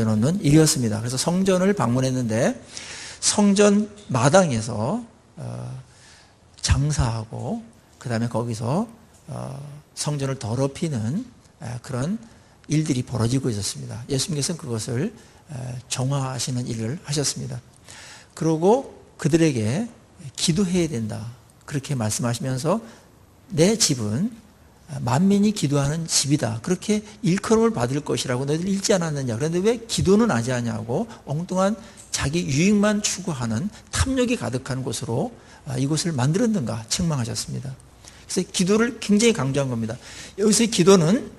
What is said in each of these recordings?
놓는 일이었습니다. 그래서 성전을 방문했는데 성전 마당에서 장사하고 그 다음에 거기서 성전을 더럽히는 그런 일들이 벌어지고 있었습니다. 예수님께서는 그것을 정화하시는 일을 하셨습니다. 그러고 그들에게 기도해야 된다 그렇게 말씀하시면서 내 집은 만민이 기도하는 집이다. 그렇게 일컬음을 받을 것이라고 너희들 읽지 않았느냐. 그런데 왜 기도는 하지 않냐고 엉뚱한 자기 유익만 추구하는 탐욕이 가득한 곳으로 이곳을 만들었는가 책망하셨습니다. 그래서 기도를 굉장히 강조한 겁니다. 여기서의 기도는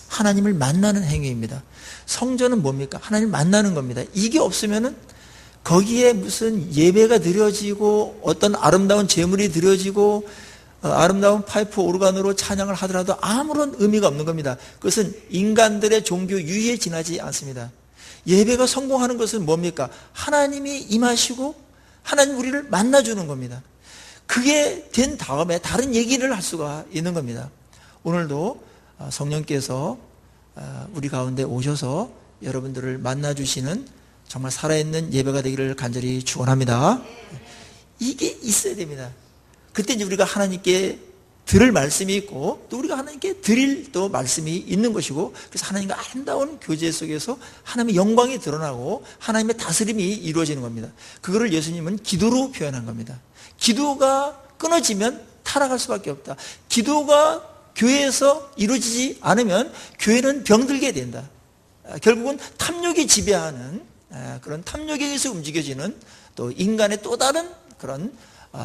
하나님을 만나는 행위입니다. 성전은 뭡니까? 하나님을 만나는 겁니다. 이게 없으면은 거기에 무슨 예배가 드려지고 어떤 아름다운 제물이 드려지고 아름다운 파이프 오르간으로 찬양을 하더라도 아무런 의미가 없는 겁니다. 그것은 인간들의 종교 유희에 지나지 않습니다. 예배가 성공하는 것은 뭡니까? 하나님이 임하시고 하나님 우리를 만나주는 겁니다. 그게 된 다음에 다른 얘기를 할 수가 있는 겁니다. 오늘도 성령께서 우리 가운데 오셔서 여러분들을 만나주시는 정말 살아있는 예배가 되기를 간절히 축원합니다. 이게 있어야 됩니다. 그때 이제 우리가 하나님께 들을 말씀이 있고 또 우리가 하나님께 드릴 또 말씀이 있는 것이고 그래서 하나님과 아름다운 교제 속에서 하나님의 영광이 드러나고 하나님의 다스림이 이루어지는 겁니다. 그거를 예수님은 기도로 표현한 겁니다. 기도가 끊어지면 타락할 수밖에 없다. 기도가 교회에서 이루어지지 않으면 교회는 병들게 된다. 결국은 탐욕이 지배하는 그런 탐욕에 의해서 움직여지는 또 인간의 또 다른 그런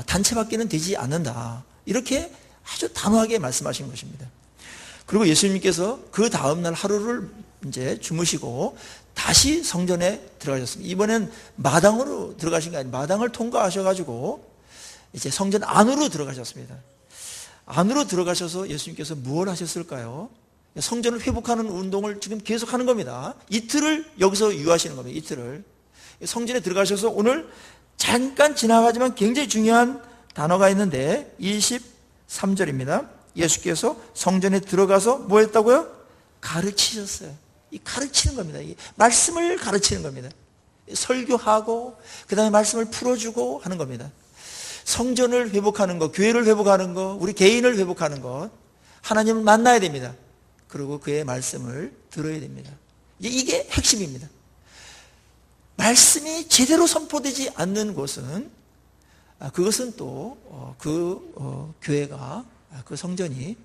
단체밖에는 되지 않는다. 이렇게 아주 단호하게 말씀하신 것입니다. 그리고 예수님께서 그 다음날 하루를 이제 주무시고 다시 성전에 들어가셨습니다. 이번엔 마당으로 들어가신 게 아니라 마당을 통과하셔가지고 이제 성전 안으로 들어가셨습니다. 안으로 들어가셔서 예수님께서 무엇을 하셨을까요? 성전을 회복하는 운동을 지금 계속 하는 겁니다. 이틀을 여기서 유하시는 겁니다. 이틀을. 성전에 들어가셔서 오늘 잠깐 지나가지만 굉장히 중요한 단어가 있는데 23절입니다. 예수께서 성전에 들어가서 뭐 했다고요? 가르치셨어요. 이 가르치는 겁니다. 이 말씀을 가르치는 겁니다. 설교하고 그 다음에 말씀을 풀어주고 하는 겁니다. 성전을 회복하는 것, 교회를 회복하는 것, 우리 개인을 회복하는 것, 하나님을 만나야 됩니다. 그리고 그의 말씀을 들어야 됩니다. 이게 핵심입니다. 말씀이 제대로 선포되지 않는 곳은 그것은 또 교회가 그 성전이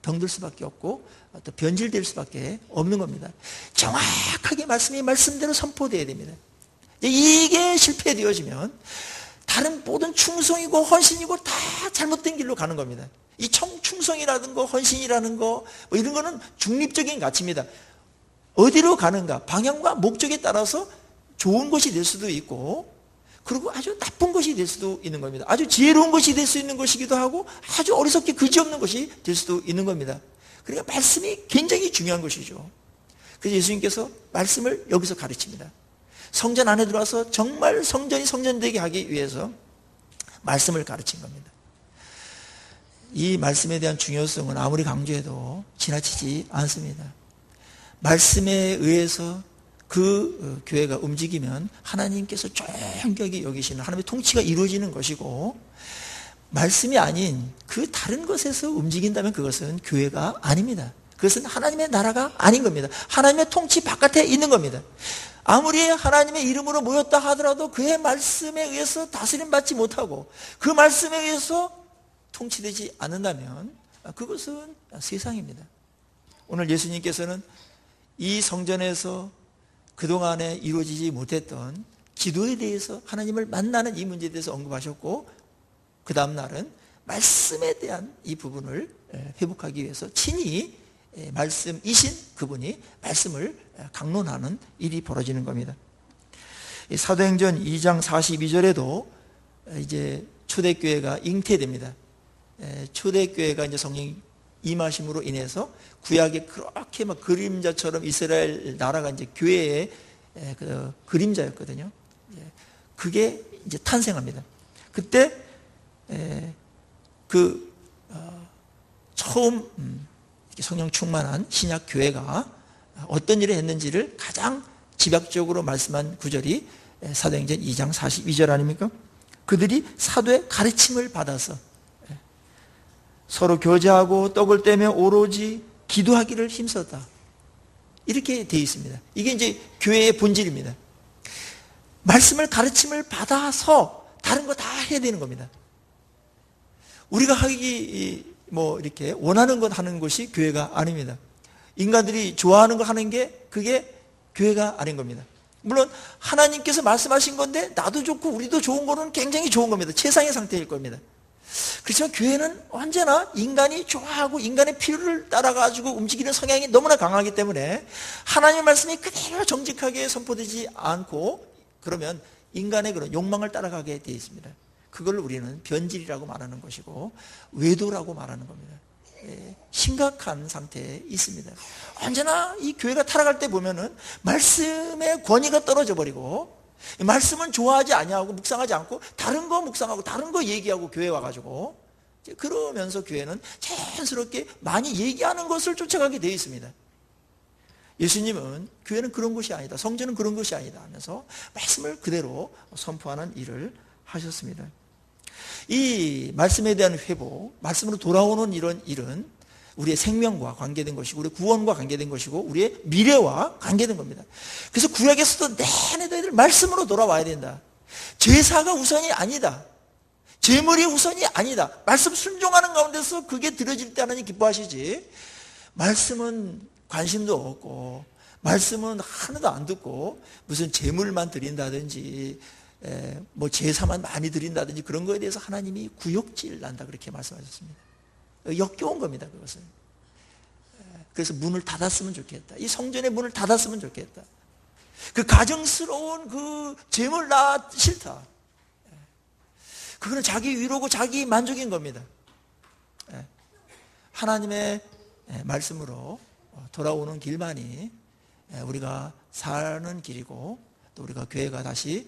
병들 수밖에 없고 또 변질될 수밖에 없는 겁니다. 정확하게 말씀이 말씀대로 선포되어야 됩니다. 이게 실패되어지면 다른 모든 충성이고 헌신이고 다 잘못된 길로 가는 겁니다. 이 충성이라든 거 헌신이라는 거 뭐 이런 거는 중립적인 가치입니다. 어디로 가는가 방향과 목적에 따라서 좋은 것이 될 수도 있고 그리고 아주 나쁜 것이 될 수도 있는 겁니다. 아주 지혜로운 것이 될 수 있는 것이기도 하고 아주 어리석게 그지없는 것이 될 수도 있는 겁니다. 그러니까 말씀이 굉장히 중요한 것이죠. 그래서 예수님께서 말씀을 여기서 가르칩니다. 성전 안에 들어와서 정말 성전이 성전되게 하기 위해서 말씀을 가르친 겁니다. 이 말씀에 대한 중요성은 아무리 강조해도 지나치지 않습니다. 말씀에 의해서 그 교회가 움직이면 하나님께서 존경히 여기시는 하나님의 통치가 이루어지는 것이고 말씀이 아닌 그 다른 것에서 움직인다면 그것은 교회가 아닙니다. 그것은 하나님의 나라가 아닌 겁니다. 하나님의 통치 바깥에 있는 겁니다. 아무리 하나님의 이름으로 모였다 하더라도 그의 말씀에 의해서 다스림 받지 못하고 그 말씀에 의해서 통치되지 않는다면 그것은 세상입니다. 오늘 예수님께서는 이 성전에서 그동안에 이루어지지 못했던 기도에 대해서 하나님을 만나는 이 문제에 대해서 언급하셨고 그 다음 날은 말씀에 대한 이 부분을 회복하기 위해서 친히 말씀이신 그분이 말씀을 강론하는 일이 벌어지는 겁니다. 사도행전 2장 42절에도 이제 초대교회가 잉태됩니다. 초대교회가 이제 성령 임하심으로 인해서 구약에 그렇게 막 그림자처럼 이스라엘 나라가 이제 교회의 그 그림자였거든요. 그게 이제 탄생합니다. 그때 처음 성령 충만한 신약 교회가 어떤 일을 했는지를 가장 집약적으로 말씀한 구절이 사도행전 2장 42절 아닙니까? 그들이 사도의 가르침을 받아서 서로 교제하고 떡을 떼며 오로지 기도하기를 힘썼다. 이렇게 되어 있습니다. 이게 이제 교회의 본질입니다. 말씀을 가르침을 받아서 다른 거 다 해야 되는 겁니다. 우리가 하기 이렇게 원하는 것 하는 것이 교회가 아닙니다. 인간들이 좋아하는 거 하는 게 그게 교회가 아닌 겁니다. 물론 하나님께서 말씀하신 건데 나도 좋고 우리도 좋은 거는 굉장히 좋은 겁니다. 최상의 상태일 겁니다. 그렇지만 교회는 언제나 인간이 좋아하고 인간의 필요를 따라가지고 움직이는 성향이 너무나 강하기 때문에 하나님의 말씀이 그대로 정직하게 선포되지 않고 그러면 인간의 그런 욕망을 따라가게 되어 있습니다. 그걸 우리는 변질이라고 말하는 것이고 외도라고 말하는 겁니다. 심각한 상태에 있습니다. 언제나 이 교회가 타락할 때 보면은 말씀의 권위가 떨어져 버리고 말씀은 좋아하지 아니하고 묵상하지 않고 다른 거 묵상하고 다른 거 얘기하고 교회 와가지고 그러면서 교회는 자연스럽게 많이 얘기하는 것을 쫓아가게 되어 있습니다. 예수님은 교회는 그런 것이 아니다. 성전은 그런 것이 아니다 하면서 말씀을 그대로 선포하는 일을 하셨습니다. 이 말씀에 대한 회복, 말씀으로 돌아오는 이런 일은 우리의 생명과 관계된 것이고 우리의 구원과 관계된 것이고 우리의 미래와 관계된 겁니다. 그래서 구약에서도 내내 너희들 말씀으로 돌아와야 된다. 제사가 우선이 아니다. 제물이 우선이 아니다. 말씀 순종하는 가운데서 그게 들어질 때 하나님 기뻐하시지. 말씀은 관심도 없고 말씀은 하나도 안 듣고 무슨 제물만 드린다든지 제사만 많이 드린다든지 그런 거에 대해서 하나님이 구역질 난다 그렇게 말씀하셨습니다. 역겨운 겁니다, 그것은. 그래서 문을 닫았으면 좋겠다. 이 성전의 문을 닫았으면 좋겠다. 그 가정스러운 그 제물 나 싫다. 그거는 자기 위로고 자기 만족인 겁니다. 하나님의 말씀으로 돌아오는 길만이 우리가 사는 길이고 또 우리가 교회가 다시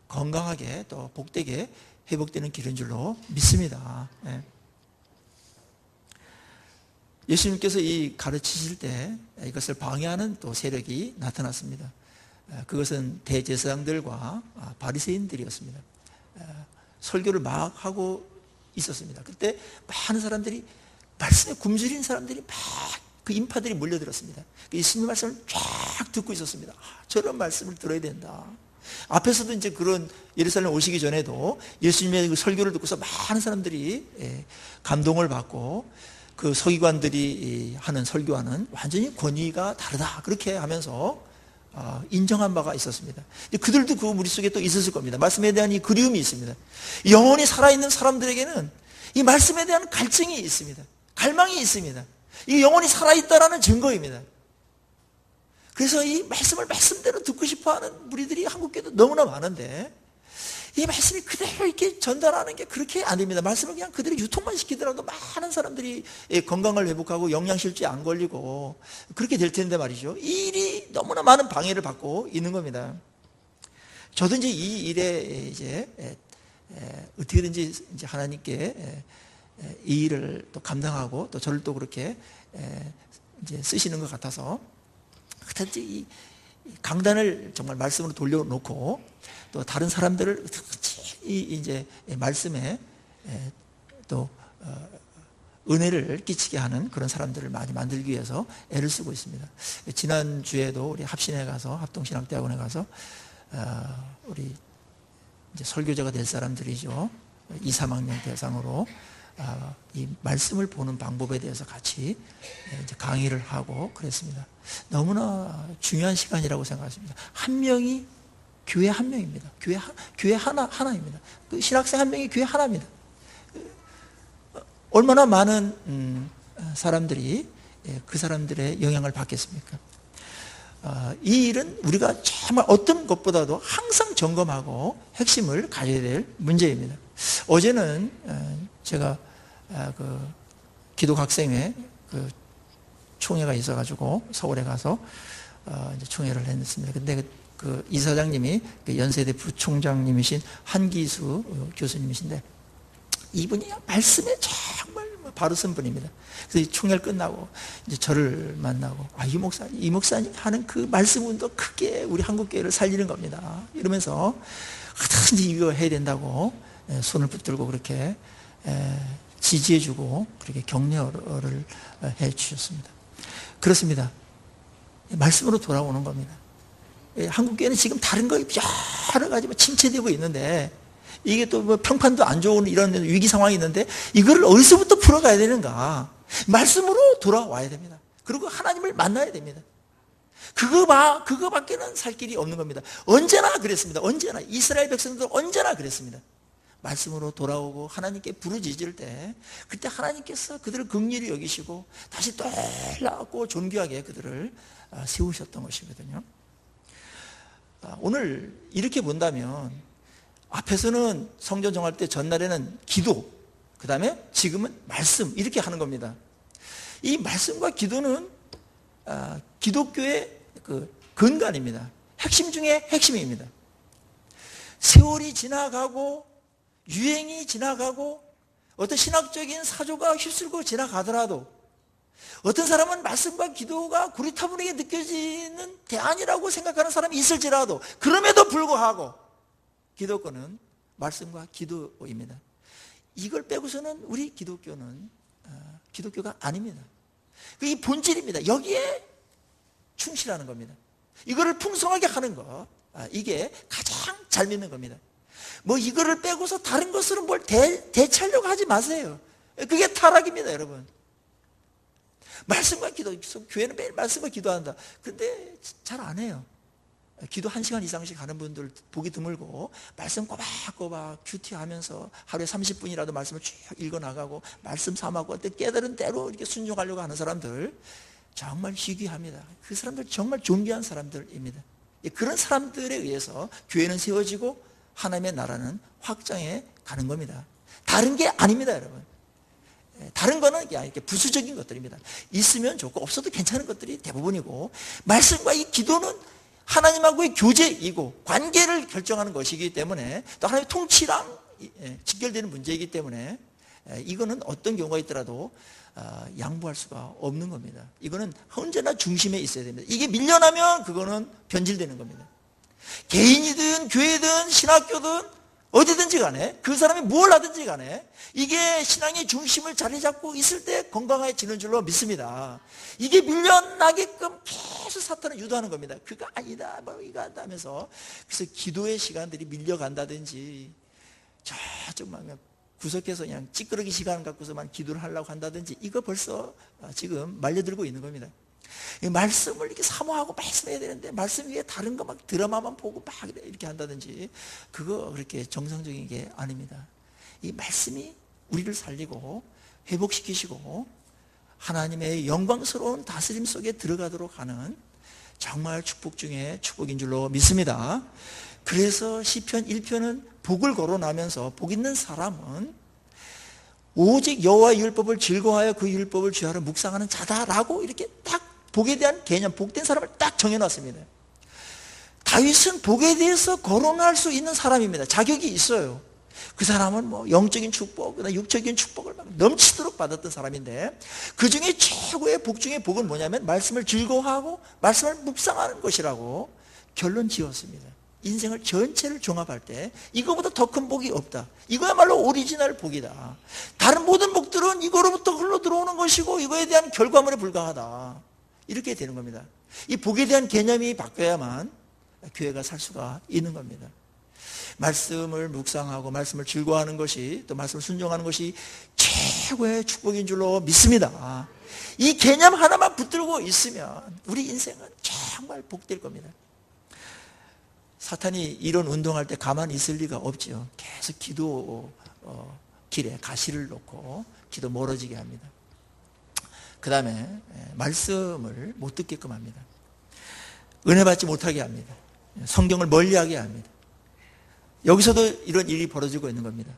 건강하게 또 복되게 회복되는 길인 줄로 믿습니다. 예수님께서 이 가르치실 때 이것을 방해하는 또 세력이 나타났습니다. 그것은 대제사장들과 바리새인들이었습니다. 설교를 막 하고 있었습니다. 그때 많은 사람들이 말씀에 굶주린 사람들이 막 그 인파들이 몰려들었습니다. 예수님 말씀을 쫙 듣고 있었습니다. 저런 말씀을 들어야 된다. 앞에서도 이제 그런 예루살렘 오시기 전에도 예수님의 그 설교를 듣고서 많은 사람들이 감동을 받고 그 서기관들이 하는 설교와는 완전히 권위가 다르다. 그렇게 하면서 인정한 바가 있었습니다. 그들도 그 머릿속에 또 있었을 겁니다. 말씀에 대한 이 그리움이 있습니다. 영혼이 살아있는 사람들에게는 이 말씀에 대한 갈증이 있습니다. 갈망이 있습니다. 이 영혼이 살아있다라는 증거입니다. 그래서 이 말씀을 말씀대로 듣고 싶어하는 무리들이 한국교회도 너무나 많은데 이 말씀이 그대로 이렇게 전달하는 게 그렇게 안 됩니다. 말씀을 그냥 그대로 유통만 시키더라도 많은 사람들이 건강을 회복하고 영양실조에 안 걸리고 그렇게 될 텐데 말이죠. 이 일이 너무나 많은 방해를 받고 있는 겁니다. 저도 이제 이 일에 이제 어떻게든지 이제 하나님께 이 일을 또 감당하고 또 저를 또 그렇게 이제 쓰시는 것 같아서 그런지 이 강단을 정말 말씀으로 돌려놓고 또 다른 사람들을 이제 말씀에 또 은혜를 끼치게 하는 그런 사람들을 많이 만들기 위해서 애를 쓰고 있습니다. 지난주에도 우리 합신에 가서 합동신학대학원에 가서 우리 이제 설교자가 될 사람들이죠. 2, 3학년 대상으로 이 말씀을 보는 방법에 대해서 같이 이제 강의를 하고 그랬습니다. 너무나 중요한 시간이라고 생각했습니다. 한 명이 교회 한 명입니다. 교회 하나입니다. 그 신학생 한 명이 교회 하나입니다. 얼마나 많은 사람들이 그 사람들의 영향을 받겠습니까? 이 일은 우리가 정말 어떤 것보다도 항상 점검하고 핵심을 가져야 될 문제입니다. 어제는 제가 그 기독학생회 그 총회가 있어가지고 서울에 가서 이제 총회를 했습니다. 근데 그 이사장님이 그 연세대 부총장님이신 한기수 교수님이신데 이분이 말씀에 정말 바로 쓴 분입니다. 그래서 이 총회를 끝나고 이제 저를 만나고, 이 목사님 하는 그 말씀 운동 크게 우리 한국교회를 살리는 겁니다. 이러면서 하든지 이거 해야 된다고 손을 붙들고 그렇게 지지해주고 그렇게 격려를 해주셨습니다. 그렇습니다. 말씀으로 돌아오는 겁니다. 한국교회는 지금 다른 거 여러 가지 침체되고 있는데, 이게 또 뭐 평판도 안 좋은 이런 위기 상황이 있는데, 이거를 어디서부터 풀어가야 되는가? 말씀으로 돌아와야 됩니다. 그리고 하나님을 만나야 됩니다. 그거밖에는 살 길이 없는 겁니다. 언제나 그랬습니다. 언제나. 이스라엘 백성들 언제나 그랬습니다. 말씀으로 돌아오고 하나님께 부르짖을 때, 그때 하나님께서 그들을 긍휼히 여기시고 다시 놀랍고 존귀하게 그들을 세우셨던 것이거든요. 오늘 이렇게 본다면, 앞에서는 성전 정할 때 전날에는 기도, 그 다음에 지금은 말씀, 이렇게 하는 겁니다. 이 말씀과 기도는 기독교의 그 근간입니다. 핵심 중에 핵심입니다. 세월이 지나가고 유행이 지나가고 어떤 신학적인 사조가 휩쓸고 지나가더라도, 어떤 사람은 말씀과 기도가 고리타분하게 느껴지는 대안이라고 생각하는 사람이 있을지라도, 그럼에도 불구하고 기독교는 말씀과 기도입니다. 이걸 빼고서는 우리 기독교는 기독교가 아닙니다. 이 본질입니다. 여기에 충실하는 겁니다. 이거를 풍성하게 하는 것, 이게 가장 잘 믿는 겁니다. 뭐 이거를 빼고서 다른 것으로 뭘 대체하려고 하지 마세요. 그게 타락입니다, 여러분. 말씀과 기도, 교회는 매일 말씀과 기도한다. 근데 잘 안 해요. 기도 1시간 이상씩 하는 분들 보기 드물고, 말씀 꼬박꼬박 큐티하면서 하루에 30분이라도 말씀을 쭉 읽어나가고 말씀 삼하고 어때 깨달은 대로 이렇게 순종하려고 하는 사람들, 정말 희귀합니다. 그 사람들 정말 존귀한 사람들입니다. 그런 사람들에 의해서 교회는 세워지고 하나님의 나라는 확장해 가는 겁니다. 다른 게 아닙니다, 여러분. 다른 거는 이렇게 부수적인 것들입니다. 있으면 좋고 없어도 괜찮은 것들이 대부분이고, 말씀과 이 기도는 하나님하고의 교제이고 관계를 결정하는 것이기 때문에, 또 하나님의 통치랑 직결되는 문제이기 때문에, 이거는 어떤 경우가 있더라도 양보할 수가 없는 겁니다. 이거는 언제나 중심에 있어야 됩니다. 이게 밀려나면 그거는 변질되는 겁니다. 개인이든 교회든 신학교든 어디든지 간에, 그 사람이 뭘 하든지 간에, 이게 신앙의 중심을 자리 잡고 있을 때 건강해지는 줄로 믿습니다. 이게 밀려나게끔 계속 사탄은 유도하는 겁니다. 그거 아니다, 뭐 이거 한다 하면서. 그래서 기도의 시간들이 밀려간다든지, 저쪽만 구석에서 그냥 찌끄러기 시간 갖고서만 기도를 하려고 한다든지, 이거 벌써 지금 말려들고 있는 겁니다. 이 말씀을 이렇게 사모하고 말씀해야 되는데, 말씀 위에 다른 거 막 드라마만 보고 막 이렇게 한다든지, 그거 그렇게 정상적인 게 아닙니다. 이 말씀이 우리를 살리고 회복시키시고 하나님의 영광스러운 다스림 속에 들어가도록 하는 정말 축복 중에 축복인 줄로 믿습니다. 그래서 시편 1편은 복을 거론하면서, 복 있는 사람은 오직 여호와의 율법을 즐거워하여 그 율법을 주야로 묵상하는 자다라고 이렇게 딱 복에 대한 개념, 복된 사람을 딱 정해놨습니다. 다윗은 복에 대해서 거론할 수 있는 사람입니다. 자격이 있어요. 그 사람은 뭐 영적인 축복, 육적인 축복을 막 넘치도록 받았던 사람인데, 그 중에 최고의 복 중에 복은 뭐냐면 말씀을 즐거워하고 말씀을 묵상하는 것이라고 결론 지었습니다. 인생을 전체를 종합할 때 이거보다 더 큰 복이 없다. 이거야말로 오리지널 복이다. 다른 모든 복들은 이거로부터 흘러 들어오는 것이고 이거에 대한 결과물에 불과하다. 이렇게 되는 겁니다. 이 복에 대한 개념이 바뀌어야만 교회가 살 수가 있는 겁니다. 말씀을 묵상하고 말씀을 즐거워하는 것이, 또 말씀을 순종하는 것이 최고의 축복인 줄로 믿습니다. 이 개념 하나만 붙들고 있으면 우리 인생은 정말 복될 겁니다. 사탄이 이런 운동할 때 가만히 있을 리가 없지요. 계속 기도 길에 가시를 놓고 기도 멀어지게 합니다. 그 다음에 말씀을 못 듣게끔 합니다. 은혜 받지 못하게 합니다. 성경을 멀리하게 합니다. 여기서도 이런 일이 벌어지고 있는 겁니다.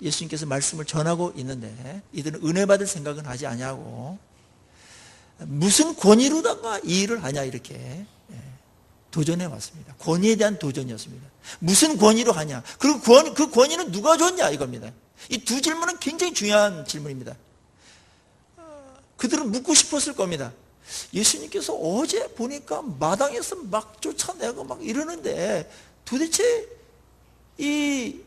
예수님께서 말씀을 전하고 있는데 이들은 은혜 받을 생각은 하지 아니하고 무슨 권위로다가 이 일을 하냐, 이렇게 도전해 왔습니다. 권위에 대한 도전이었습니다. 무슨 권위로 하냐, 그리고 그 권위는 누가 줬냐, 이겁니다. 이 두 질문은 굉장히 중요한 질문입니다. 그들은 묻고 싶었을 겁니다. 예수님께서 어제 보니까 마당에서 막 쫓아내고 막 이러는데 도대체 이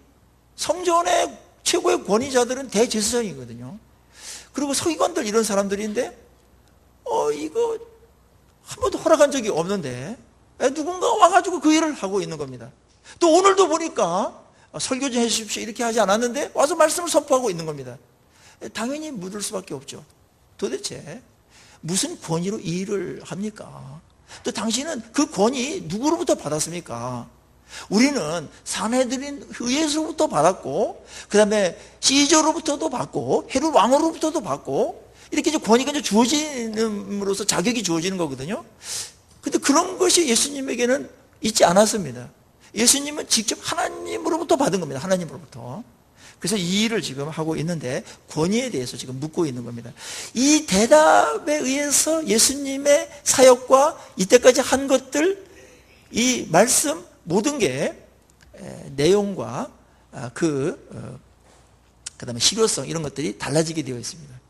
성전의 최고의 권위자들은 대제사장이거든요. 그리고 서기관들 이런 사람들인데 이거 한 번도 허락한 적이 없는데 누군가 와가지고 그 일을 하고 있는 겁니다. 또 오늘도 보니까 설교 좀 해주십시오 이렇게 하지 않았는데 와서 말씀을 선포하고 있는 겁니다. 당연히 묻을 수밖에 없죠. 도대체 무슨 권위로 이 일을 합니까? 또 당신은 그 권위 누구로부터 받았습니까? 우리는 사내들인 의회에서부터 받았고, 그 다음에 시저로부터도 받고, 헤롯 왕으로부터도 받고, 이렇게 이제 권위가 이제 주어짐으로써 자격이 주어지는 거거든요. 근데 그런 것이 예수님에게는 있지 않았습니다. 예수님은 직접 하나님으로부터 받은 겁니다. 하나님으로부터. 그래서 이 일을 지금 하고 있는데 권위에 대해서 지금 묻고 있는 겁니다. 이 대답에 의해서 예수님의 사역과 이때까지 한 것들, 이 말씀 모든 게 내용과 그다음에 실효성 이런 것들이 달라지게 되어 있습니다.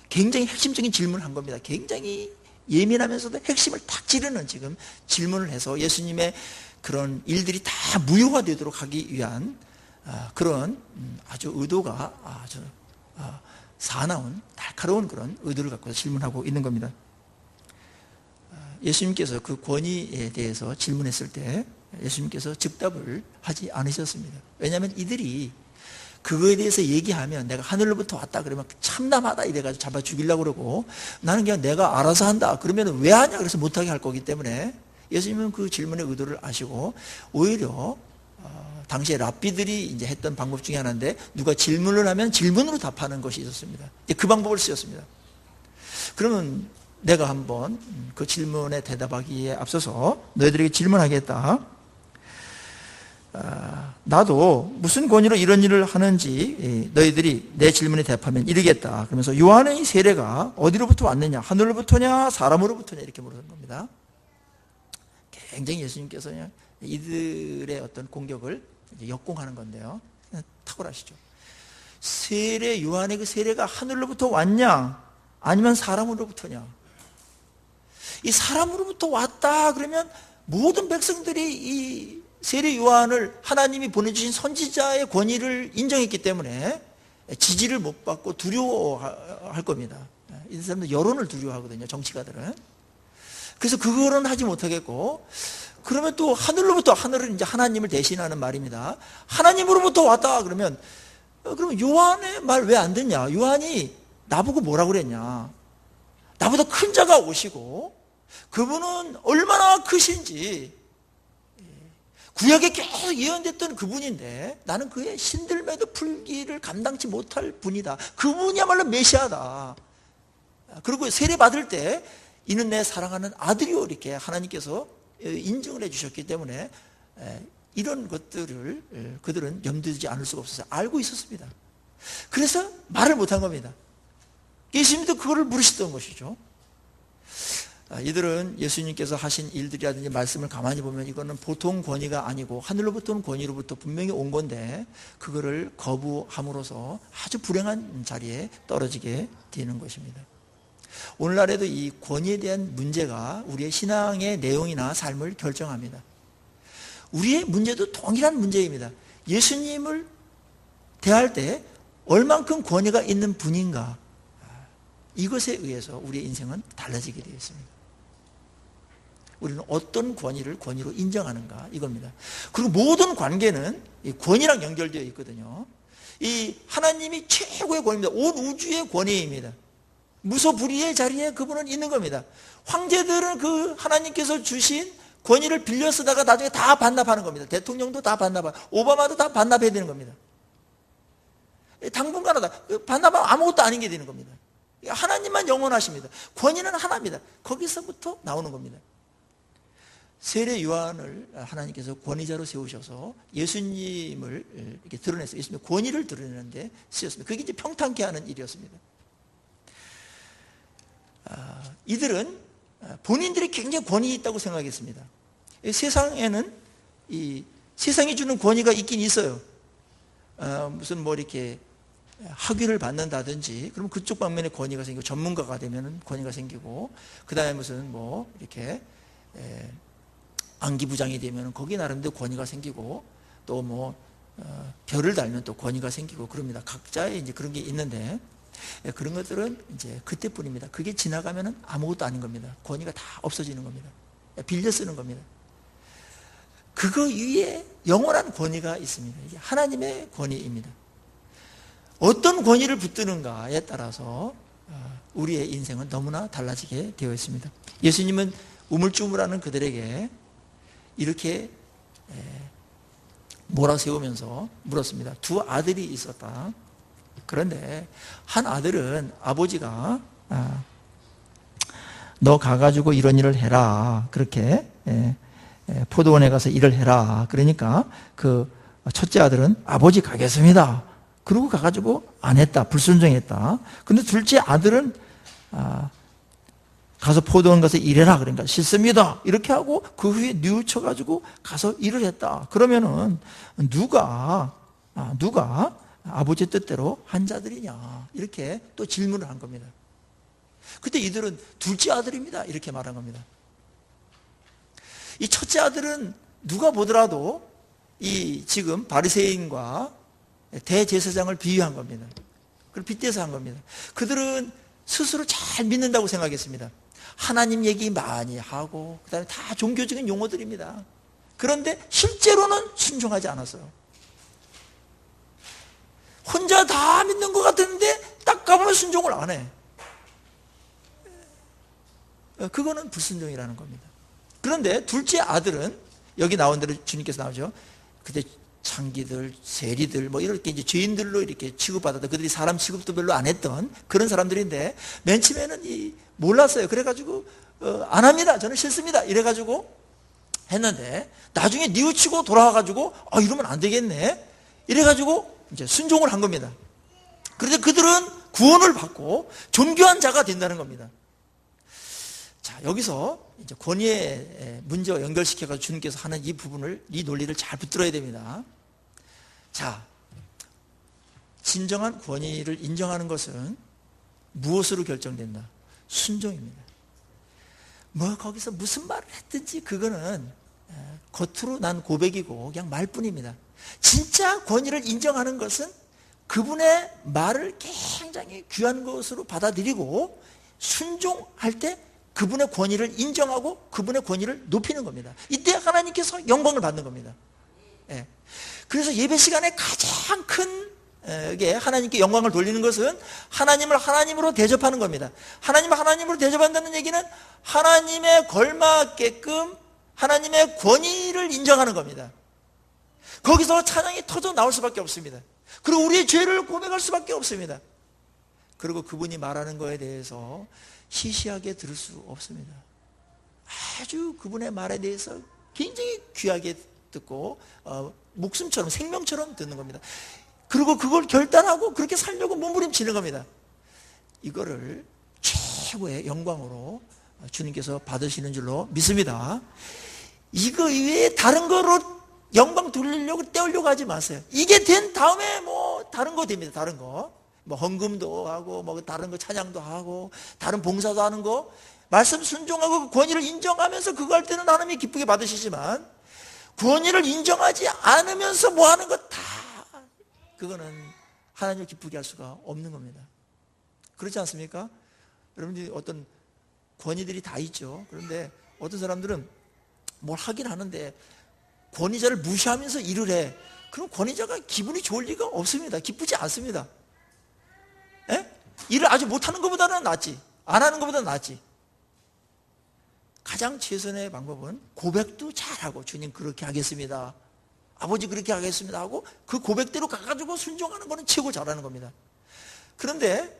굉장히 핵심적인 질문을 한 겁니다. 굉장히 예민하면서도 핵심을 딱 찌르는 지금 질문을 해서 예수님의 그런 일들이 다 무효화되도록 하기 위한 그런 아주 의도가 아주 사나운 날카로운 그런 의도를 갖고 질문하고 있는 겁니다. 예수님께서 그 권위에 대해서 질문했을 때 예수님께서 즉답을 하지 않으셨습니다. 왜냐하면 이들이 그거에 대해서 얘기하면 내가 하늘로부터 왔다 그러면 참담하다 이래가지고 잡아 죽이려고 그러고 나는 그냥 내가 알아서 한다 그러면 왜 하냐 그래서 못하게 할 거기 때문에 예수님은 그 질문의 의도를 아시고 오히려 당시에 랍비들이 이제 했던 방법 중에 하나인데 누가 질문을 하면 질문으로 답하는 것이 있었습니다. 그 방법을 쓰였습니다. 그러면 내가 한번 그 질문에 대답하기에 앞서서 너희들에게 질문하겠다. 나도 무슨 권위로 이런 일을 하는지 너희들이 내 질문에 대답하면 이르겠다. 그러면서 요한의 세례가 어디로부터 왔느냐? 하늘로부터냐? 사람으로부터냐? 이렇게 물어보는 겁니다. 굉장히 예수님께서 그냥 이들의 어떤 공격을 역공하는 건데요. 탁월하시죠. 세례, 요한의 그 세례가 하늘로부터 왔냐? 아니면 사람으로부터냐? 이 사람으로부터 왔다 그러면 모든 백성들이 이 세례 요한을 하나님이 보내주신 선지자의 권위를 인정했기 때문에 지지를 못 받고 두려워할 겁니다. 이 사람들 여론을 두려워하거든요. 정치가들은. 그래서 그거는 하지 못하겠고 그러면 또 하늘로부터 하늘은 이제 하나님을 대신하는 말입니다. 하나님으로부터 왔다 그러면 그럼 요한의 말 왜 안 듣냐? 요한이 나보고 뭐라고 그랬냐? 나보다 큰 자가 오시고 그분은 얼마나 크신지 구약에 계속 예언됐던 그분인데 나는 그의 신들매도 풀기를 감당치 못할 분이다. 그분이야말로 메시아다. 그리고 세례 받을 때 이는 내 사랑하는 아들이요 이렇게 하나님께서 인정을 해주셨기 때문에 이런 것들을 그들은 염두에 두지 않을 수가 없었어요. 알고 있었습니다. 그래서 말을 못한 겁니다. 예수님도 그거를 물으셨던 것이죠. 이들은 예수님께서 하신 일들이라든지 말씀을 가만히 보면 이거는 보통 권위가 아니고 하늘로부터 온 권위로부터 분명히 온 건데 그거를 거부함으로써 아주 불행한 자리에 떨어지게 되는 것입니다. 오늘날에도 이 권위에 대한 문제가 우리의 신앙의 내용이나 삶을 결정합니다. 우리의 문제도 동일한 문제입니다. 예수님을 대할 때 얼만큼 권위가 있는 분인가 이것에 의해서 우리의 인생은 달라지게 되어 있습니다. 우리는 어떤 권위를 권위로 인정하는가 이겁니다. 그리고 모든 관계는 이 권위랑 연결되어 있거든요. 이 하나님이 최고의 권위입니다. 온 우주의 권위입니다. 무소불위의 자리에 그분은 있는 겁니다. 황제들은 그 하나님께서 주신 권위를 빌려 쓰다가 나중에 다 반납하는 겁니다. 대통령도 다 반납하고 오바마도 다 반납해야 되는 겁니다. 당분간은 반납하면 아무것도 아닌 게 되는 겁니다. 하나님만 영원하십니다. 권위는 하나입니다. 거기서부터 나오는 겁니다. 세례 요한을 하나님께서 권위자로 세우셔서 예수님을 이렇게 드러내서 예수님의 권위를 드러내는데 쓰였습니다. 그게 이제 평탄케 하는 일이었습니다. 이들은 본인들이 굉장히 권위 있다고 생각했습니다. 세상에는 이 세상이 주는 권위가 있긴 있어요. 무슨 뭐 이렇게 학위를 받는다든지, 그럼 그쪽 방면에 권위가 생기고, 전문가가 되면 권위가 생기고, 그 다음에 무슨 뭐 이렇게 안기부장이 되면 거기 나름대로 권위가 생기고, 또 뭐 별을 달면 또 권위가 생기고 그럽니다. 각자의 이제 그런 게 있는데, 그런 것들은 이제 그때뿐입니다. 그게 지나가면은 아무것도 아닌 겁니다. 권위가 다 없어지는 겁니다. 빌려 쓰는 겁니다. 그거 위에 영원한 권위가 있습니다. 이게 하나님의 권위입니다. 어떤 권위를 붙드는가에 따라서 우리의 인생은 너무나 달라지게 되어 있습니다. 예수님은 우물쭈물하는 그들에게 이렇게 몰아세우면서 물었습니다. 두 아들이 있었다. 그런데 한 아들은 아버지가 너 가가지고 이런 일을 해라. 그렇게 포도원에 가서 일을 해라. 그러니까 그 첫째 아들은 아버지 가겠습니다. 그러고 가가지고 안 했다. 불순종했다. 근데 둘째 아들은 가서 포도원 가서 일해라. 그러니까 싫습니다. 이렇게 하고 그 후에 뉘우쳐가지고 가서 일을 했다. 그러면은 누가 아버지의 뜻대로 한 자들이냐. 이렇게 또 질문을 한 겁니다. 그때 이들은 둘째 아들입니다. 이렇게 말한 겁니다. 이 첫째 아들은 누가 보더라도 이 지금 바리새인과 대제사장을 비유한 겁니다. 그걸 빗대서 한 겁니다. 그들은 스스로 잘 믿는다고 생각했습니다. 하나님 얘기 많이 하고 그다음에 다 종교적인 용어들입니다. 그런데 실제로는 순종하지 않았어요. 혼자 다 믿는 것 같은데 딱 가보면 순종을 안 해. 그거는 불순종이라는 겁니다. 그런데 둘째 아들은 여기 나온 대로 주님께서 나오죠. 그때 창기들, 세리들 뭐 이렇게 이제 죄인들로 이렇게 취급받았던, 그들이 사람 취급도 별로 안 했던 그런 사람들인데 맨 처음에는 몰랐어요. 그래가지고 안 합니다. 저는 싫습니다. 이래가지고 했는데 나중에 뉘우치고 돌아와가지고 이러면 안 되겠네. 이래가지고 이제 순종을 한 겁니다. 그런데 그들은 구원을 받고 존귀한 자가 된다는 겁니다. 자, 여기서 이제 권위의 문제와 연결시켜가지고 주님께서 하는 이 부분을, 이 논리를 잘 붙들어야 됩니다. 자, 진정한 권위를 인정하는 것은 무엇으로 결정된다? 순종입니다. 뭐 거기서 무슨 말을 했든지 그거는 겉으로 난 고백이고 그냥 말뿐입니다. 진짜 권위를 인정하는 것은 그분의 말을 굉장히 귀한 것으로 받아들이고 순종할 때 그분의 권위를 인정하고 그분의 권위를 높이는 겁니다. 이때 하나님께서 영광을 받는 겁니다. 그래서 예배 시간에 가장 큰 게 하나님께 영광을 돌리는 것은 하나님을 하나님으로 대접하는 겁니다. 하나님을 하나님으로 대접한다는 얘기는 하나님에 걸맞게끔 하나님의 권위를 인정하는 겁니다. 거기서 찬양이 터져 나올 수밖에 없습니다. 그리고 우리의 죄를 고백할 수밖에 없습니다. 그리고 그분이 말하는 거에 대해서 시시하게 들을 수 없습니다. 아주 그분의 말에 대해서 굉장히 귀하게 듣고 목숨처럼 생명처럼 듣는 겁니다. 그리고 그걸 결단하고 그렇게 살려고 몸부림치는 겁니다. 이거를 최고의 영광으로 주님께서 받으시는 줄로 믿습니다. 이거 외에 다른 거로 영광 돌리려고 떼우려고 하지 마세요. 이게 된 다음에 뭐 다른 거 됩니다. 다른 거. 뭐 헌금도 하고 뭐 다른 거 찬양도 하고 다른 봉사도 하는 거, 말씀 순종하고 그 권위를 인정하면서 그거 할 때는 하나님이 기쁘게 받으시지만 권위를 인정하지 않으면서 뭐 하는 거 다 그거는 하나님을 기쁘게 할 수가 없는 겁니다. 그렇지 않습니까? 여러분들이 어떤 권위들이 다 있죠. 그런데 어떤 사람들은 뭘 하긴 하는데 권위자를 무시하면서 일을 해. 그럼 권위자가 기분이 좋을 리가 없습니다. 기쁘지 않습니다. 일을 아주 못하는 것보다는 낫지. 안 하는 것보다는 낫지. 가장 최선의 방법은 고백도 잘하고 주님 그렇게 하겠습니다. 아버지 그렇게 하겠습니다 하고 그 고백대로 가가지고 순종하는 거는 최고 잘하는 겁니다. 그런데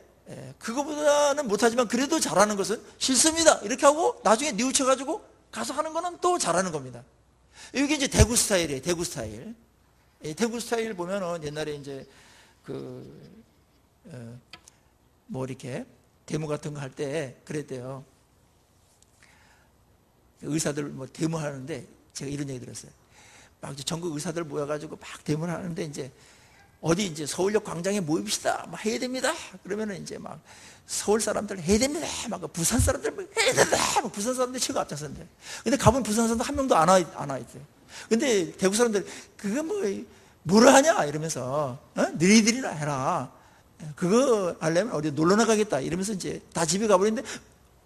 그거보다는 못하지만 그래도 잘하는 것은 싫습니다 이렇게 하고 나중에 뉘우쳐가지고 가서 하는 거는 또 잘하는 겁니다. 이게 이제 대구 스타일이에요. 대구 스타일. 대구 스타일 보면은 옛날에 이제 뭐 이렇게 데모 같은 거 할 때 그랬대요. 의사들 뭐 데모하는데 제가 이런 얘기 들었어요. 막 전국 의사들 모여가지고 막 데모를 하는데 이제 어디 이제 서울역 광장에 모입시다. 막 해야 됩니다. 그러면은 이제 막 서울 사람들 해야 됩니다. 막 부산 사람들 해야 된다. 막 부산 사람들 최고 앞장서는데. 근데 가보면 부산 사람들 한 명도 안 와 있어요. 근데 대구 사람들 그거 뭐라 하냐 이러면서 너희들이나 해라. 그거 하려면 어디 놀러 나가겠다 이러면서 이제 다 집에 가버리는데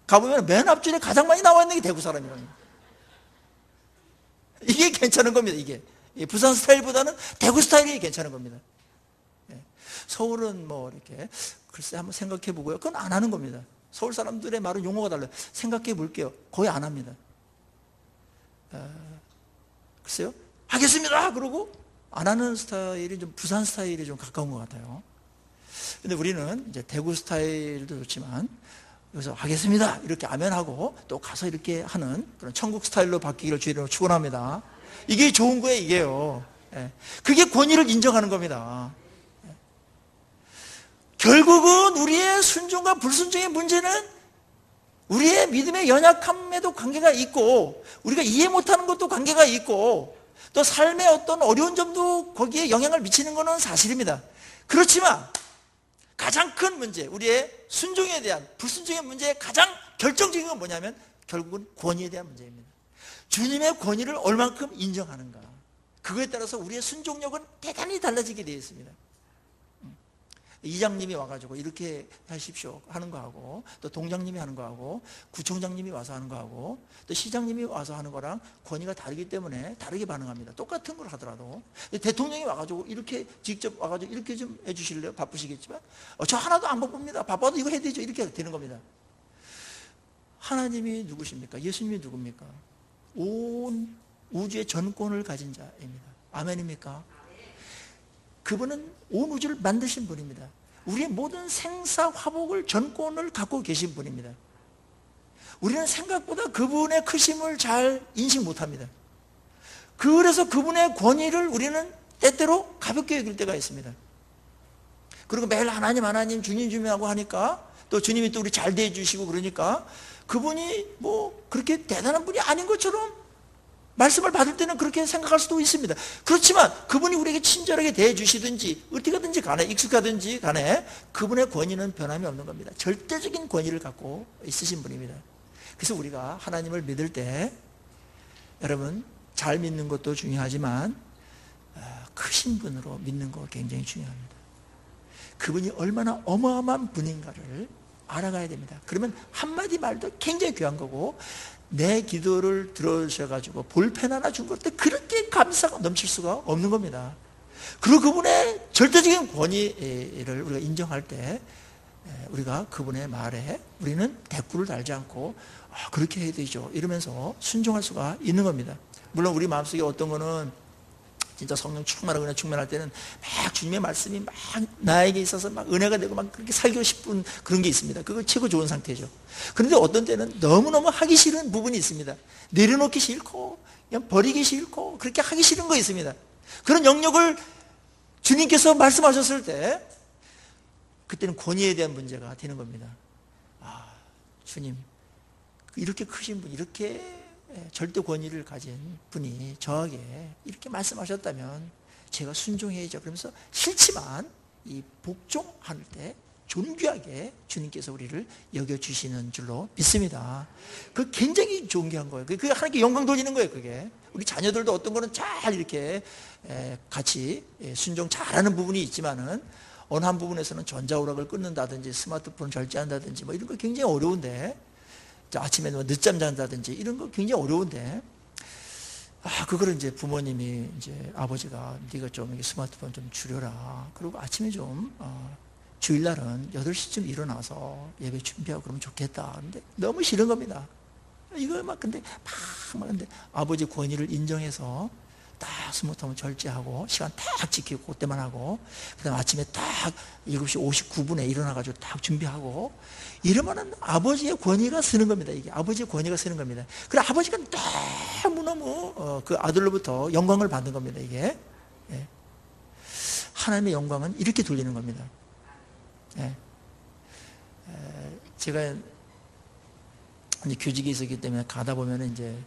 가보면 맨 앞줄에 가장 많이 나와 있는 게 대구 사람이거든요. 이게 괜찮은 겁니다. 이게 부산 스타일보다는 대구 스타일이 괜찮은 겁니다. 서울은 뭐 이렇게 글쎄 한번 생각해 보고요. 그건 안 하는 겁니다. 서울 사람들의 말은 용어가 달라요. 생각해 볼게요. 거의 안 합니다. 글쎄요. 하겠습니다. 그러고 안 하는 스타일이 좀 부산 스타일이 좀 가까운 것 같아요. 근데 우리는 이제 대구 스타일도 좋지만 여기서 하겠습니다. 이렇게 아멘하고 또 가서 이렇게 하는 그런 천국 스타일로 바뀌기를 주의로 축원합니다. 이게 좋은 거예요, 이게요. 그게 권위를 인정하는 겁니다. 결국은 우리의 순종과 불순종의 문제는 우리의 믿음의 연약함에도 관계가 있고 우리가 이해 못하는 것도 관계가 있고 또 삶의 어떤 어려운 점도 거기에 영향을 미치는 것은 사실입니다. 그렇지만 가장 큰 문제, 우리의 순종에 대한 불순종의 문제의 가장 결정적인 건 뭐냐면 결국은 권위에 대한 문제입니다. 주님의 권위를 얼만큼 인정하는가. 그거에 따라서 우리의 순종력은 대단히 달라지게 되어 있습니다. 이장님이 와가지고 이렇게 하십시오 하는 거하고 또 동장님이 하는 거하고 구청장님이 와서 하는 거하고 또 시장님이 와서 하는 거랑 권위가 다르기 때문에 다르게 반응합니다. 똑같은 걸 하더라도 대통령이 와가지고 이렇게 직접 와가지고 이렇게 좀 해주실래요? 바쁘시겠지만 저 하나도 안 바쁩니다. 바빠도 이거 해야 되죠. 이렇게 되는 겁니다. 하나님이 누구십니까? 예수님이 누굽니까? 온 우주의 전권을 가진 자입니다. 아멘입니까? 그분은 온 우주를 만드신 분입니다. 우리의 모든 생사, 화복을, 전권을 갖고 계신 분입니다. 우리는 생각보다 그분의 크심을 잘 인식 못합니다. 그래서 그분의 권위를 우리는 때때로 가볍게 여길 때가 있습니다. 그리고 매일 하나님 주님하고 하니까 또 주님이 또 우리 잘 대해주시고 그러니까 그분이 뭐 그렇게 대단한 분이 아닌 것처럼 말씀을 받을 때는 그렇게 생각할 수도 있습니다. 그렇지만 그분이 우리에게 친절하게 대해주시든지 어떻게 하든지 간에 익숙하든지 간에 그분의 권위는 변함이 없는 겁니다. 절대적인 권위를 갖고 있으신 분입니다. 그래서 우리가 하나님을 믿을 때 여러분 잘 믿는 것도 중요하지만 크신 분으로 믿는 거 굉장히 중요합니다. 그분이 얼마나 어마어마한 분인가를 알아가야 됩니다. 그러면 한마디 말도 굉장히 귀한 거고 내 기도를 들어주셔가지고 볼펜 하나 준 것도 그렇게 감사가 넘칠 수가 없는 겁니다. 그리고 그분의 절대적인 권위를 우리가 인정할 때 우리가 그분의 말에 우리는 대꾸를 달지 않고 그렇게 해야 되죠 이러면서 순종할 수가 있는 겁니다. 물론 우리 마음속에 어떤 거는 진짜 성령 충만하고 그냥 충만할 때는 막 주님의 말씀이 막 나에게 있어서 막 은혜가 되고 막 그렇게 살고 싶은 그런 게 있습니다. 그거 최고 좋은 상태죠. 그런데 어떤 때는 너무너무 하기 싫은 부분이 있습니다. 내려놓기 싫고 그냥 버리기 싫고 그렇게 하기 싫은 거 있습니다. 그런 영역을 주님께서 말씀하셨을 때 그때는 권위에 대한 문제가 되는 겁니다. 주님 이렇게 크신 분 이렇게 절대 권위를 가진 분이 저에게 이렇게 말씀하셨다면 제가 순종해야죠. 그러면서 싫지만 이 복종할 때 존귀하게 주님께서 우리를 여겨주시는 줄로 믿습니다. 그 굉장히 존귀한 거예요. 그게 하나님께 영광 돌리는 거예요. 그게 우리 자녀들도 어떤 거는 잘 이렇게 같이 순종 잘하는 부분이 있지만은 어느 한 부분에서는 전자오락을 끊는다든지 스마트폰을 절제한다든지 뭐 이런 거 굉장히 어려운데 아침에 늦잠 잔다든지 이런 거 굉장히 어려운데 그거를 이제 부모님이 이제 아버지가 네가 좀 스마트폰 좀 줄여라. 그리고 아침에 좀 주일날은 8시쯤 일어나서 예배 준비하고 그러면 좋겠다. 근데 너무 싫은 겁니다. 이거 막 근데 근데 아버지 권위를 인정해서 딱 스마트폰 절제하고 시간 딱 지키고 그때만 하고 그다음 아침에 딱 7시 59분에 일어나가지고 딱 준비하고 이러면은 아버지의 권위가 쓰는 겁니다. 이게 아버지의 권위가 쓰는 겁니다. 그래 아버지가 너무너무 그 아들로부터 영광을 받는 겁니다. 이게 하나님의 영광은 이렇게 돌리는 겁니다. 제가 이제 교직에 있었기 때문에 가다 보면은 이제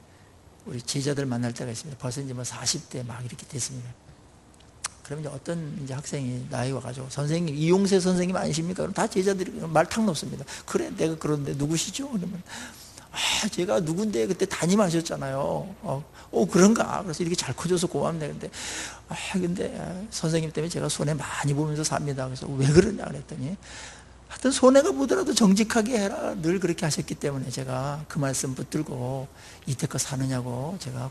우리 제자들 만날 때가 있습니다. 벌써 이제 뭐 40대 막 이렇게 됐습니다. 그러면 이제 어떤 이제 학생이 나이 와가지고 선생님 이용세 선생님 아니십니까? 그럼 다 제자들이 말 탁 놓습니다. 그래 내가 그런데 누구시죠? 그러면 제가 누군데 그때 담임하셨잖아요. 그런가? 그래서 이렇게 잘 커줘서 고맙네. 근데 선생님 때문에 제가 손해 많이 보면서 삽니다. 그래서 왜 그러냐 그랬더니 하여튼 손해가 보더라도 정직하게 해라. 늘 그렇게 하셨기 때문에 제가 그 말씀 붙들고 이때껏 사느냐고 제가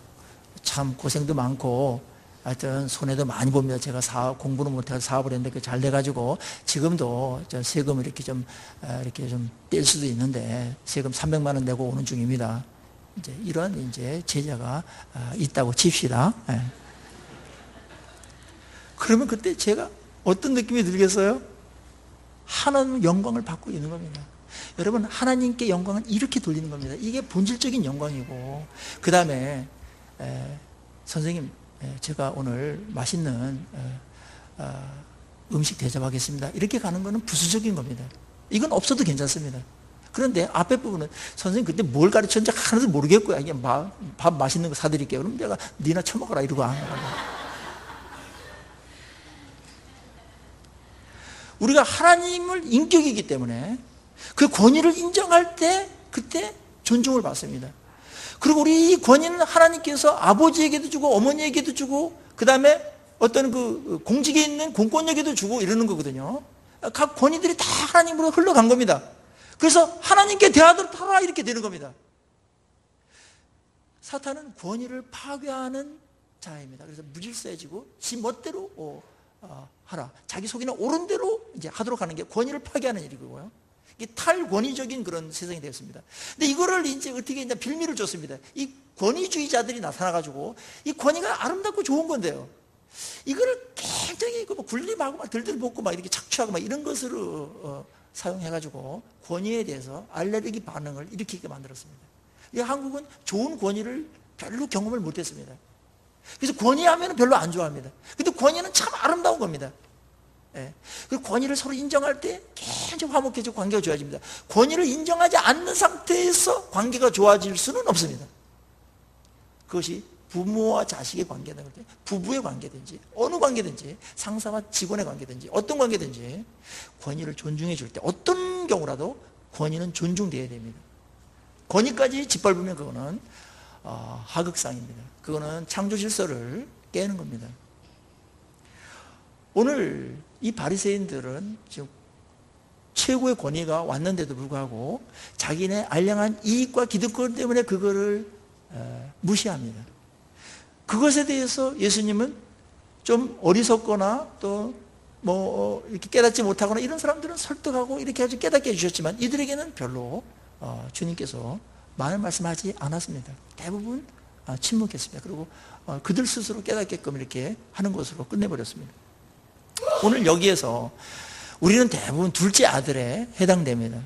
참 고생도 많고 하여튼 손해도 많이 봅니다. 제가 공부는 못해서 사업을 했는데 잘 돼가지고 지금도 세금을 이렇게 좀 뗄 수도 있는데 세금 300만 원 내고 오는 중입니다. 이제 이런 이제 제자가 있다고 칩시다. 예. 그러면 그때 제가 어떤 느낌이 들겠어요? 하나님 영광을 받고 있는 겁니다. 여러분 하나님께 영광은 이렇게 돌리는 겁니다. 이게 본질적인 영광이고 그 다음에 선생님 제가 오늘 맛있는 음식 대접하겠습니다. 이렇게 가는 것은 부수적인 겁니다. 이건 없어도 괜찮습니다. 그런데 앞에 부분은 선생님 그때 뭘 가르쳤는지 하나도 모르겠고요. 이게 밥 맛있는 거 사드릴게요. 그럼 내가 니나 처먹어라 이러고 하는 거예요. 우리가 하나님을 인격이기 때문에 그 권위를 인정할 때 그때 존중을 받습니다. 그리고 우리 이 권위는 하나님께서 아버지에게도 주고 어머니에게도 주고 그 다음에 어떤 그 공직에 있는 공권력에도 주고 이러는 거거든요. 각 권위들이 다 하나님으로 흘러간 겁니다. 그래서 하나님께 대하도록 하라 이렇게 되는 겁니다. 사탄은 권위를 파괴하는 자입니다. 그래서 무질서해지고 지 멋대로 하라. 자기 속이는 옳은 대로 이제 하도록 하는 게 권위를 파괴하는 일이고요. 이게 탈권위적인 그런 세상이 되었습니다. 근데 이거를 이제 어떻게 이제 빌미를 줬습니다. 이 권위주의자들이 나타나가지고 이 권위가 아름답고 좋은 건데요. 이거를 굉장히 군림하고 막 들들 볶고 막 이렇게 착취하고 막 이런 것으로 사용해가지고 권위에 대해서 알레르기 반응을 일으키게 만들었습니다. 이 한국은 좋은 권위를 별로 경험을 못했습니다. 그래서 권위하면 별로 안 좋아합니다. 근데 권위는 참 아름다운 겁니다. 예. 그 권위를 서로 인정할 때 굉장히 화목해지고 관계가 좋아집니다. 권위를 인정하지 않는 상태에서 관계가 좋아질 수는 없습니다. 그것이 부모와 자식의 관계든 부부의 관계든지 어느 관계든지 상사와 직원의 관계든지 어떤 관계든지 권위를 존중해 줄 때 어떤 경우라도 권위는 존중되어야 됩니다. 권위까지 짓밟으면 그거는 하극상입니다. 그거는 창조 질서를 깨는 겁니다. 오늘 이 바리새인들은 지금 최고의 권위가 왔는데도 불구하고 자기네 알량한 이익과 기득권 때문에 그거를 무시합니다. 그것에 대해서 예수님은 좀 어리석거나 또 뭐 이렇게 깨닫지 못하거나 이런 사람들은 설득하고 이렇게 아주 깨닫게 해주셨지만 이들에게는 별로 주님께서 많은 말씀하지 않았습니다. 대부분 침묵했습니다. 그리고 그들 스스로 깨닫게끔 이렇게 하는 것으로 끝내버렸습니다. 오늘 여기에서 우리는 대부분 둘째 아들에 해당됩니다.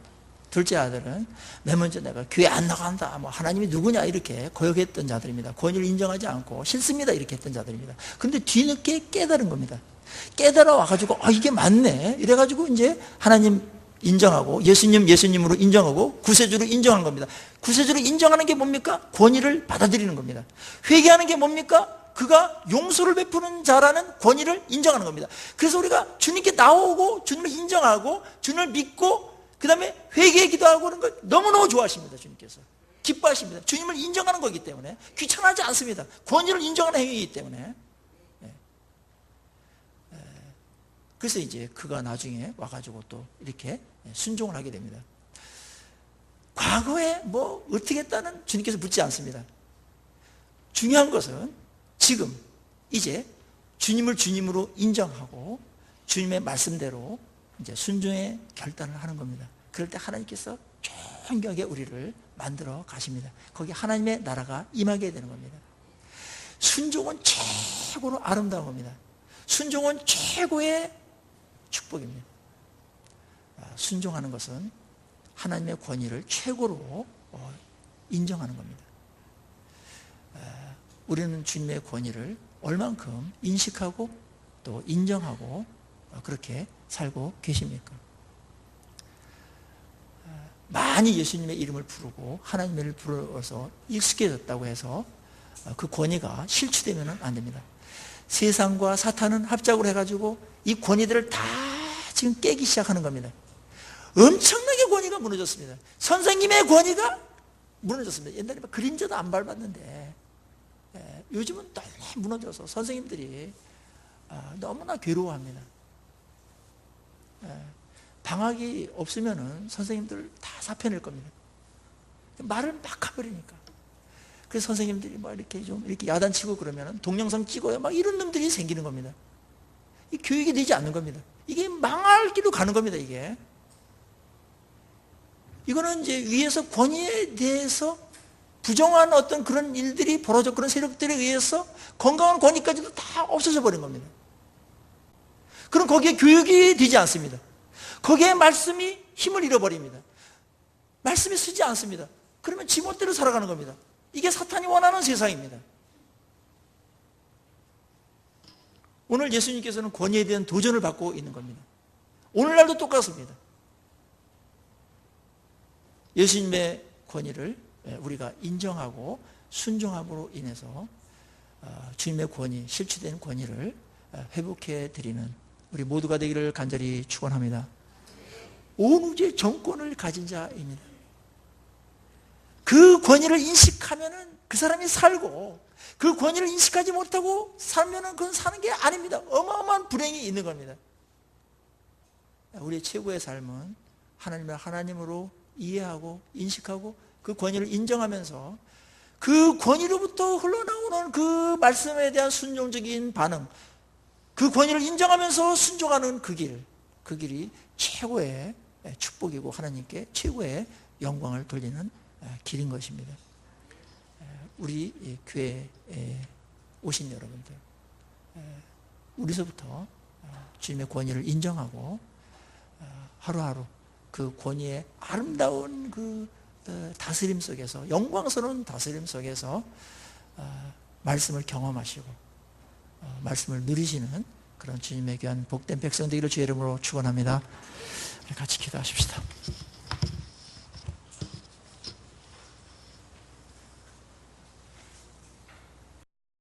둘째 아들은 맨 먼저 내가 교회 안 나간다, 뭐 하나님이 누구냐 이렇게 거역했던 자들입니다. 권위를 인정하지 않고 싫습니다 이렇게 했던 자들입니다. 그런데 뒤늦게 깨달은 겁니다. 깨달아 와가지고 이게 맞네 이래가지고 이제 하나님 인정하고 예수님으로 인정하고 구세주로 인정하는 겁니다. 구세주로 인정하는 게 뭡니까? 권위를 받아들이는 겁니다. 회개하는 게 뭡니까? 그가 용서를 베푸는 자라는 권위를 인정하는 겁니다. 그래서 우리가 주님께 나오고 주님을 인정하고 주님을 믿고 그 다음에 회개에 기도하고 그런 걸 너무너무 좋아하십니다. 주님께서 기뻐하십니다. 주님을 인정하는 거기 때문에 귀찮아하지 않습니다. 권위를 인정하는 행위이기 때문에. 그래서 이제 그가 나중에 와가지고 또 이렇게 순종을 하게 됩니다. 과거에 뭐 어떻게 했다는 주님께서 묻지 않습니다. 중요한 것은 지금 이제 주님을 주님으로 인정하고 주님의 말씀대로 이제 순종의 결단을 하는 겁니다. 그럴 때 하나님께서 존경하게 우리를 만들어 가십니다. 거기 하나님의 나라가 임하게 되는 겁니다. 순종은 최고로 아름다운 겁니다. 순종은 최고의 축복입니다. 순종하는 것은 하나님의 권위를 최고로 인정하는 겁니다. 우리는 주님의 권위를 얼만큼 인식하고 또 인정하고 그렇게 살고 계십니까? 많이 예수님의 이름을 부르고 하나님의 이름을 불러서 익숙해졌다고 해서 그 권위가 실추되면 안 됩니다. 세상과 사탄은 합작을 해가지고 이 권위들을 다 지금 깨기 시작하는 겁니다. 엄청나게 권위가 무너졌습니다. 선생님의 권위가 무너졌습니다. 옛날에 막 그림자도 안 밟았는데 요즘은 너무 무너져서 선생님들이 너무나 괴로워합니다. 방학이 없으면은 선생님들 다 사표낼 겁니다. 말을 막 해버리니까. 그래서 선생님들이 막 이렇게 좀 이렇게 야단치고 그러면은 동영상 찍어요. 막 이런 놈들이 생기는 겁니다. 이 교육이 되지 않는 겁니다. 이게 망할 길로 가는 겁니다, 이게. 이거는 이제 위에서 권위에 대해서 부정한 어떤 그런 일들이 벌어져 그런 세력들에 의해서 건강한 권위까지도 다 없어져 버린 겁니다. 그럼 거기에 교육이 되지 않습니다. 거기에 말씀이 힘을 잃어버립니다. 말씀이 쓰지 않습니다. 그러면 지멋대로 살아가는 겁니다. 이게 사탄이 원하는 세상입니다. 오늘 예수님께서는 권위에 대한 도전을 받고 있는 겁니다. 오늘날도 똑같습니다. 예수님의 권위를 우리가 인정하고 순종함으로 인해서 주님의 권위, 실추된 권위를 회복해 드리는 우리 모두가 되기를 간절히 축원합니다. 온 우주의 정권을 가진 자입니다. 그 권위를 인식하면은 그 사람이 살고, 그 권위를 인식하지 못하고 살면은 그건 사는 게 아닙니다. 어마어마한 불행이 있는 겁니다. 우리의 최고의 삶은 하나님을 하나님으로 이해하고 인식하고 그 권위를 인정하면서 그 권위로부터 흘러나오는 그 말씀에 대한 순종적인 반응, 그 권위를 인정하면서 순종하는 그 길이 최고의 축복이고 하나님께 최고의 영광을 돌리는 길인 것입니다. 우리 교회에 오신 여러분들, 우리서부터 주님의 권위를 인정하고 하루하루 그 권위의 아름다운 그 다스림 속에서, 영광스러운 다스림 속에서 말씀을 경험하시고 말씀을 누리시는 그런 주님의 귀한 복된 백성 되기를 주의 이름으로 축원합니다. 같이 기도하십시다.